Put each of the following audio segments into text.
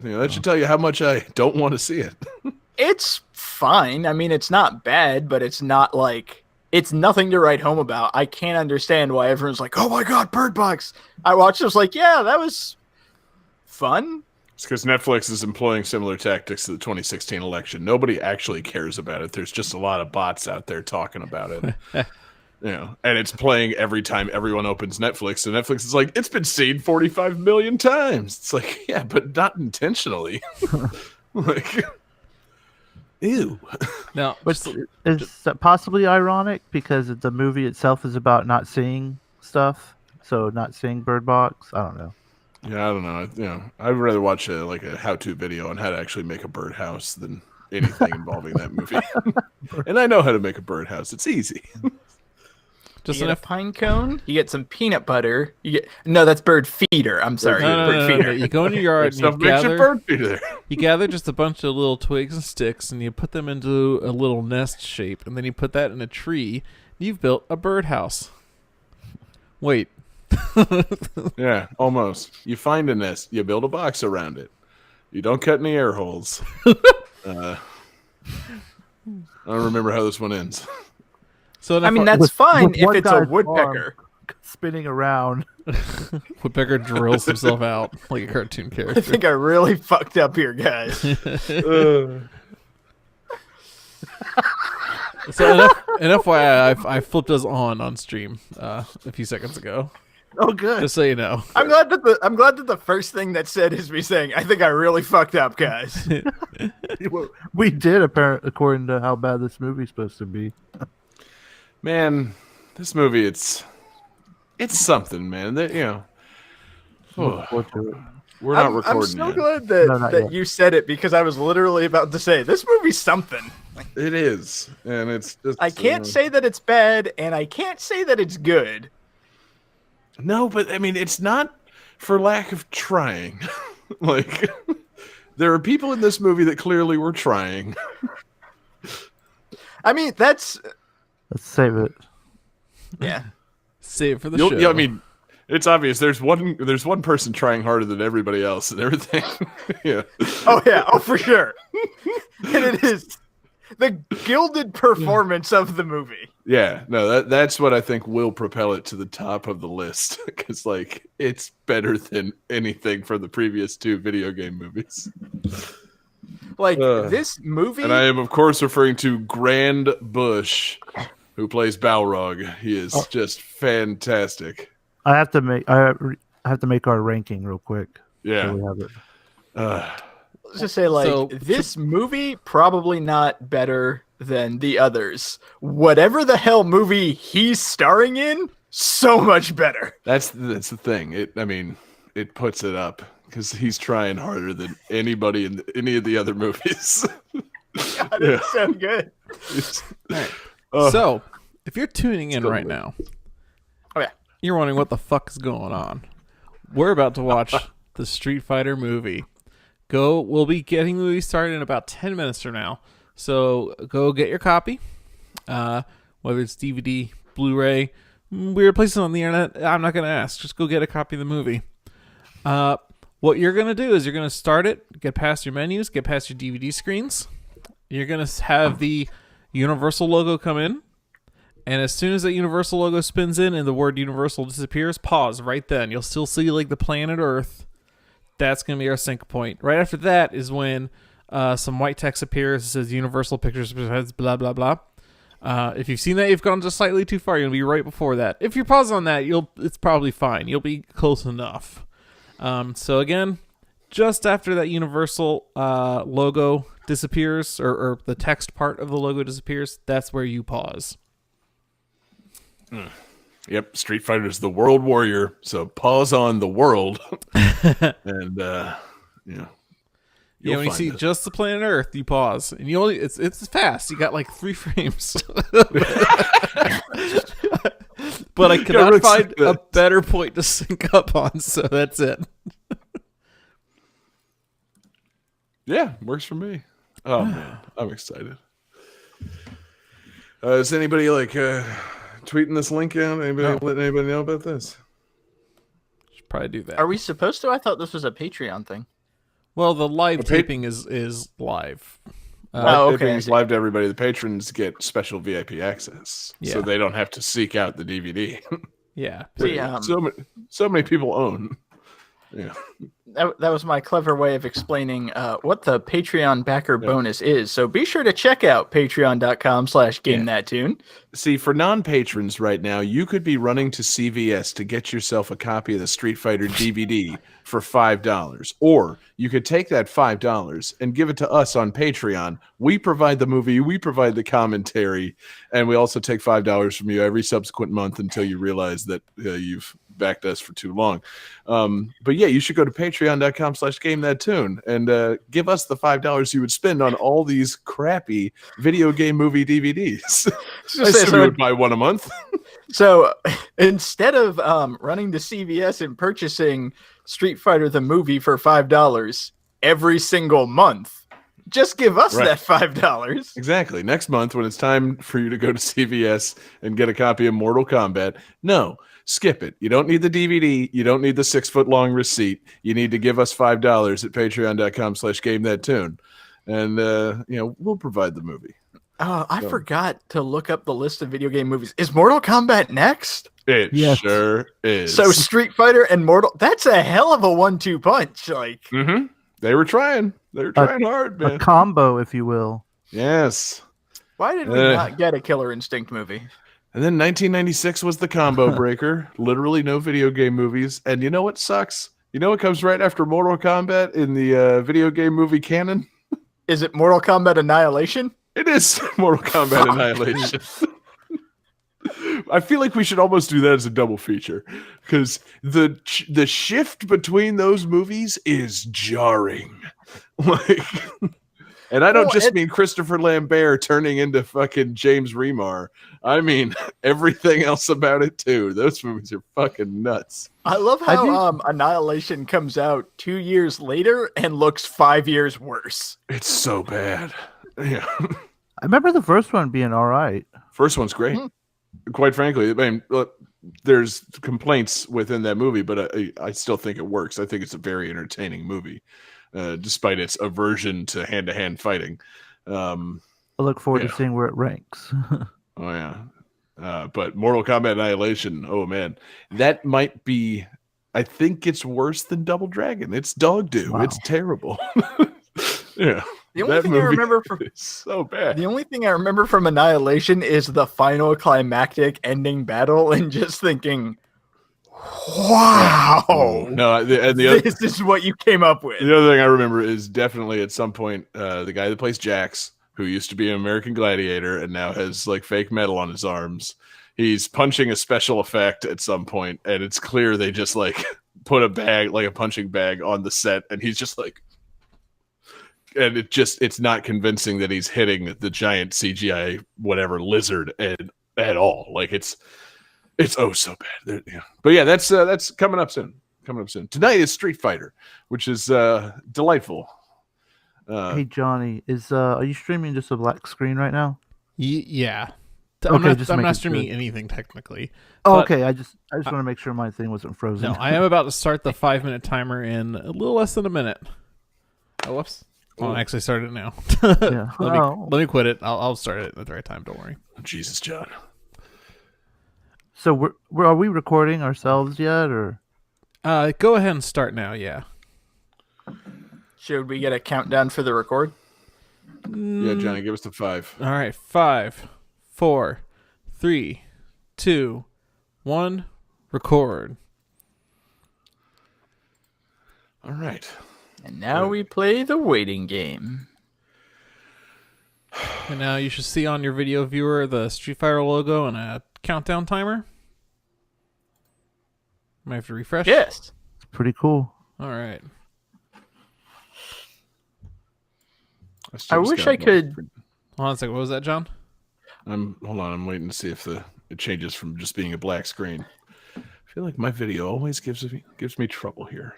That should tell you how much I don't want to see it. It's fine. I mean, it's not bad, but it's not like it's nothing to write home about. I can't understand why everyone's like, "Oh my god, Bird Box!" I watched it, I was like, "Yeah, that was fun." It's because Netflix is employing similar tactics to the 2016 election. Nobody actually cares about it. There's just a lot of bots out there talking about it. And it's playing every time everyone opens Netflix. And Netflix is like, it's been seen 45 million times. It's like, yeah, but not intentionally. Like, ew. Now, But is that possibly ironic because the movie itself is about not seeing stuff, so not seeing Bird Box? I don't know. Yeah, I don't know. I'd rather watch a how-to video on how to actually make a birdhouse than anything involving that movie. And I know how to make a birdhouse. It's easy. You get a pine cone. You get some peanut butter. No, that's bird feeder. I'm sorry, bird feeder. You go in your yard and you gather just a bunch of little twigs and sticks, and you put them into a little nest shape, and then you put that in a tree. You've built a birdhouse. Wait. Yeah, almost. You find a nest. You build a box around it. You don't cut any air holes. I don't remember how this one ends. So I mean, that's fine if it's a woodpecker spinning around. Woodpecker drills himself out like a cartoon character. I think I really fucked up here, guys. So an FYI, I flipped us on stream a few seconds ago. Oh, good. Just so you know. I'm glad that the first thing that said is me saying, I think I really fucked up, guys. We did, apparently, according to how bad this movie's supposed to be. Man, this movie, it's something, man. That we're not recording. I'm so yet. glad that you said it because I was literally about to say this movie's something. It is, and it's just. I can't say that it's bad, and I can't say that it's good. No, but I mean, it's not for lack of trying. Like, there are people in this movie that clearly were trying. I mean, Let's save it. Yeah. Save it for the show. Yeah, I mean, it's obvious. There's one person trying harder than everybody else and everything. Yeah. Oh yeah. Oh, for sure. And it is the gilded performance of the movie. Yeah. No, that's what I think will propel it to the top of the list because, like, it's better than anything from the previous two video game movies. Like this movie, and I am of course referring to Grand Bush, who plays Balrog. He is just fantastic. I have to make our ranking real quick. Yeah. So we have it. Let's just say, this movie probably not better than the others. Whatever the hell movie he's starring in, so much better. That's the thing. It puts it up because he's trying harder than anybody in any of the other movies. God, it's so good. So, if you're tuning in right now, you're wondering what the fuck is going on. We're about to watch the Street Fighter movie. We'll be getting the movie started in about 10 minutes from now. So go get your copy, whether it's DVD, Blu-ray, weird places on the internet. I'm not going to ask. Just go get a copy of the movie. What you're going to do is you're going to start it, get past your menus, get past your DVD screens. You're going to have the Universal logo come in. And as soon as that Universal logo spins in and the word Universal disappears, pause right then. You'll still see like the planet Earth. That's going to be our sync point. Right after that is when some white text appears. It says Universal Pictures blah, blah, blah. If you've seen that, you've gone just slightly too far. You'll be right before that. If you pause on that, it's probably fine. You'll be close enough. So again, just after that Universal logo disappears, or the text part of the logo disappears, that's where you pause. Yep, Street Fighter is the World Warrior, so pause on the world, and when you see just the planet Earth, you pause, and it's fast. You got like 3 frames, but I cannot find a better point to sync up on, so that's it. Yeah, works for me. Oh man, I'm excited. Is anybody tweeting this link out? Letting anybody know about this? Should probably do that. Are we supposed to? I thought this was a Patreon thing. Well, the live The taping is live. Oh, okay, I It's see. live to everybody. The patrons get special VIP access, Yeah. so they don't have to seek out the DVD. Yeah. See, so many people own. Yeah. that was my clever way of explaining what the Patreon backer bonus is. So be sure to check out patreon.com/GameThatTune. See, for non-patrons right now, you could be running to CVS to get yourself a copy of the Street Fighter DVD for $5. Or you could take that $5 and give it to us on Patreon. We provide the movie, we provide the commentary, and we also take $5 from you every subsequent month until you realize that you've backed us for too long. But yeah, you should go to patreon.com/GameThatTune and give us the $5 you would spend on all these crappy video game movie DVDs. I assume you would buy one a month. So instead of running to CVS and purchasing Street Fighter the movie for $5 every single month, just give us Right. that $5. Exactly. Next month, when it's time for you to go to CVS and get a copy of Mortal Kombat, no, skip it. You don't need the DVD. You don't need the 6-foot-long receipt. You need to give us $5 at patreon.com/GameThatTune. And, we'll provide the movie. Oh, I forgot to look up the list of video game movies. Is Mortal Kombat next? It Yes. sure is. So Street Fighter and that's a hell of a 1-2 punch. Like, Mhm. They were trying. They were trying hard, A man. combo, if you will. Yes. why did we not get a Killer Instinct movie? And then 1996 was the combo breaker. Literally no video game movies. And you know what sucks? You know what comes right after Mortal Kombat in the video game movie canon? Is it Mortal Kombat Annihilation? It is Mortal Kombat Annihilation. I feel like we should almost do that as a double feature because the shift between those movies is jarring. Like, and I don't just mean Christopher Lambert turning into fucking James Remar. I mean everything else about it too. Those movies are fucking nuts. I love how Annihilation comes out 2 years later and looks 5 years worse. It's so bad. Yeah. I remember the first one being all right. First one's great. Quite frankly, I mean, look, there's complaints within that movie, but I still think it works. I think it's a very entertaining movie, despite its aversion to hand-to-hand fighting. I look forward to seeing where it ranks. Oh, yeah. But Mortal Kombat Annihilation, oh, man. That might be... I think it's worse than Double Dragon. It's dog do. Wow. It's terrible. Yeah. The only That thing I movie remember from is so bad. the only thing I remember from Annihilation is the final climactic ending battle, and just thinking, "Wow, No, and the other, this is what you came up with." the other thing I remember is definitely at some point the guy that plays Jax, who used to be an American Gladiator and now has like fake metal on his arms. He's punching a special effect at some point, and it's clear they just like put a bag, like a punching bag, on the set, and he's just like, and it's not convincing that he's hitting the giant CGI whatever lizard at all. Like it's oh so bad. Yeah. But yeah, that's coming up soon. Tonight is Street Fighter, which is delightful. Hey Johnny, are you streaming just a black screen right now? Yeah. Okay, I'm not, just I'm making not streaming sure. anything technically. Oh, But- okay. I just want to make sure my thing wasn't frozen. No, I am about to start the 5-minute timer in a little less than a minute. Oh, whoops. Well, I actually started it now. Yeah. Let me quit it. I'll start it at the right time. Don't worry. Jesus, John. So are we recording ourselves yet, or? Go ahead and start now. Yeah. Should we get a countdown for the record? Yeah, Johnny, give us the 5. All right. 5, 4, 3, 2, 1. Record. All right. And now we play the waiting game. And now you should see on your video viewer the Street Fighter logo and a countdown timer. Might have to refresh. Yes. It's pretty cool. All right. I wish I could. Hold on a second. What was that, John? Hold on. I'm waiting to see if it changes from just being a black screen. I feel like my video always gives me trouble here.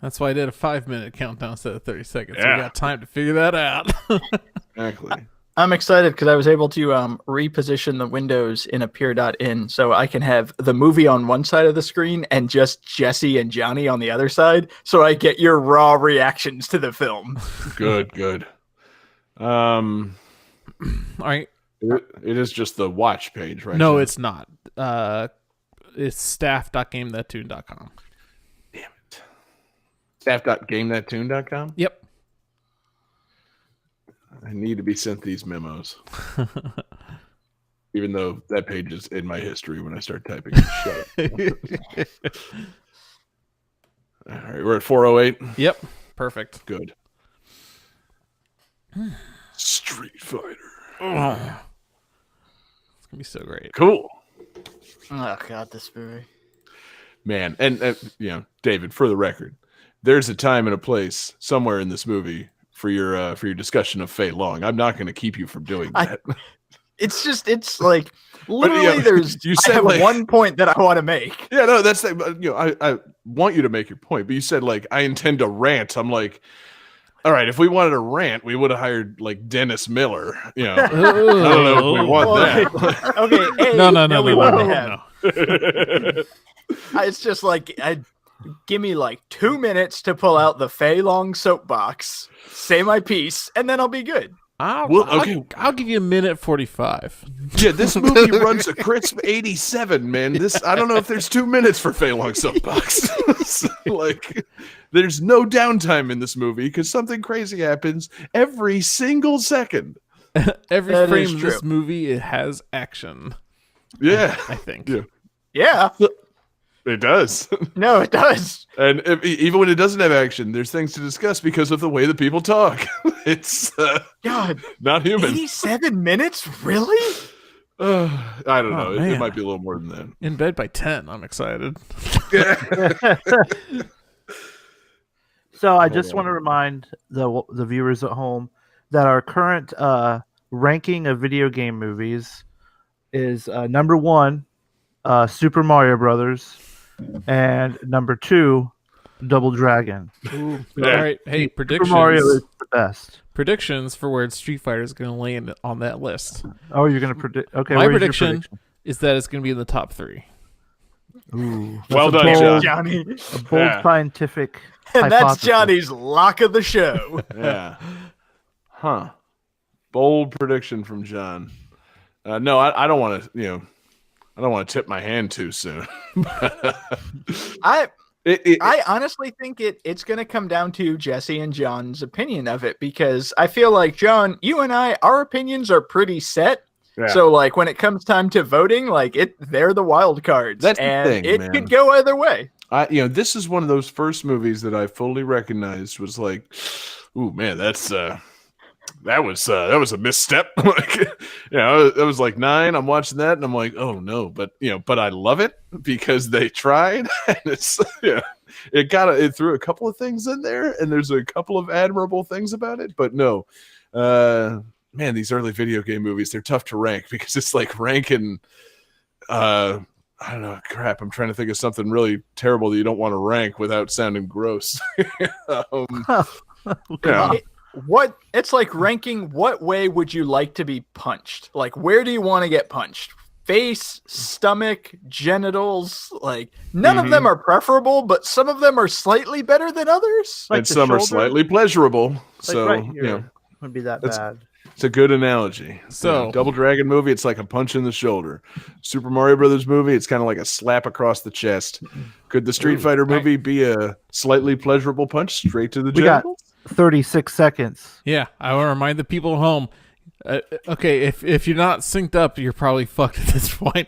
That's why I did a 5-minute countdown instead of 30 seconds. Yeah. We got time to figure that out. Exactly. I'm excited because I was able to reposition the windows in a peer.in so I can have the movie on one side of the screen and just Jesse and Johnny on the other side, so I get your raw reactions to the film. Good. All right. It is just the watch page, right? No, John? it's not. It's staff.gamethattune.com. Damn it. Staff.gamethattune.com? Yep. I need to be sent these memos. Even though that page is in my history when I start typing. Shut up. All right, we're at 408. Yep. Perfect. Good. Street Fighter. Oh. It's gonna be so great. Cool. Oh god, this movie. Man, and David, for the record, there's a time and a place somewhere in this movie for your discussion of Fei Long. I'm not going to keep you from doing that. It's like literally you said I have like, one point that I want to make. Yeah, no, that's I want you to make your point, but you said like I intend to rant. I'm like, all right, if we wanted to rant, we would have hired like Dennis Miller. I don't know if we want that. Okay, No. It's just like give me like 2 minutes to pull out the Fei Long soapbox, say my piece, and then I'll be good. I'll give you a minute 45. Yeah, this movie runs a crisp 87, man. I don't know if there's 2 minutes for Fei Long soapbox. Like, there's no downtime in this movie because something crazy happens every single second. Every That frame is of true. this movie, it has action. Yeah, I think. Yeah. It does. No, it does. And even when it doesn't have action, there's things to discuss because of the way that people talk. It's God, not human. 87 minutes? Really? I don't know. It man. might be a little more than that. In bed by 10. I'm excited. So I just want to remind the viewers at home that our current ranking of video game movies is number 1, Super Mario Brothers, and number 2, Double Dragon. All right. Hey, predictions. Super Mario is the best. Predictions for where Street Fighter is going to land on that list. Oh, you're going to predict? Okay, My where's your prediction is that it's going to be in the top 3. Ooh, Well that's done, a bold, Johnny. a bold scientific And that's hypothesis. Johnny's lock of the show. Yeah. Huh. Bold prediction from John. No, I don't want to, I don't want to tip my hand too soon. I honestly think it's going to come down to Jesse and John's opinion of it, because I feel like, John, you and our opinions are pretty set. Yeah. So like when it comes time to voting, like they're the wild cards. That's the and thing, it man. could go either way. This is one of those first movies that I fully recognized was like, ooh, man, that was a misstep. Like, I was like 9. I'm watching that and I'm like, oh no, but I love it because they tried. And it's it threw a couple of things in there, and there's a couple of admirable things about it. But no, man, these early video game movies, they're tough to rank because it's like ranking. I don't know. Crap. I'm trying to think of something really terrible that you don't want to rank without sounding gross. It's like ranking what way would you like to be punched? Like, where do you want to get punched? Face, stomach, genitals, like none of them are preferable, but some of them are slightly better than others. Like and the some are shoulder? slightly pleasurable. Like So, right here wouldn't be that bad. it's a good analogy. So- Double Dragon movie, it's like a punch in the shoulder. Super Mario Brothers movie, it's kind of like a slap across the chest. Could the Street Fighter movie be a slightly pleasurable punch straight to the We got genitals? 36 seconds. Yeah, I want to remind the people at home. Okay, if you're not synced up, you're probably fucked at this point.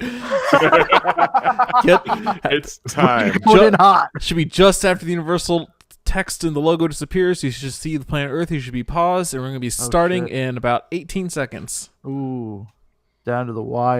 It's time. Going in hot. It should be just after the universal text and the logo disappears. You should see the planet Earth. You should be paused, and we're going to be starting shit. in about 18 seconds. Ooh, down to the wire.